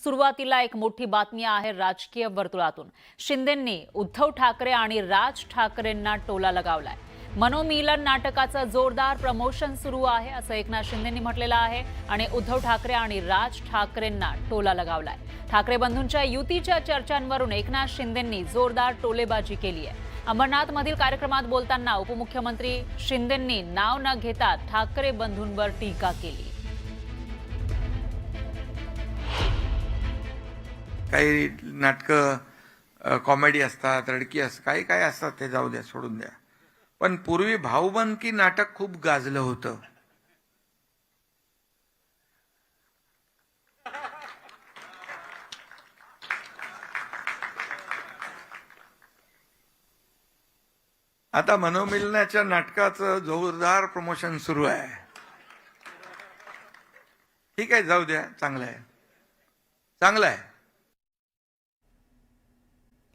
सुरुवातीला एक मोठी बातमी आहे राजकीय वर्तुळातून। शिंदेंनी उद्धव ठाकरे आणि राज ठाकरेंना टोला लगावलाय। मनोमिलन नाटकाचं जोरदार प्रमोशन सुरू आहे असं एकनाथ शिंदेंनी म्हटलेलं आहे आणि उद्धव ठाकरे आणि राज ठाकरेंना टोला लगावलाय। ठाकरे बंधूंच्या युतीच्या चर्चांवरून एकनाथ शिंदेंनी जोरदार टोलेबाजी केली आहे। अंबरनाथमधील कार्यक्रमात बोलताना उपमुख्यमंत्री शिंदेंनी नाव न घेता ठाकरे बंधूंवर टीका केली। काही नाटकं कॉमेडी असतात, रडकी असतात, काही काय असतात, ते जाऊ द्या, सोडून द्या। पण पूर्वी भाऊबंदकी नाटक खूप गाजलं होतं। आता मनोमिलनाच्या नाटकाचं जोरदार प्रमोशन सुरू आहे। ठीक आहे, जाऊ द्या, चांगलं आहे, चांगलं आहे।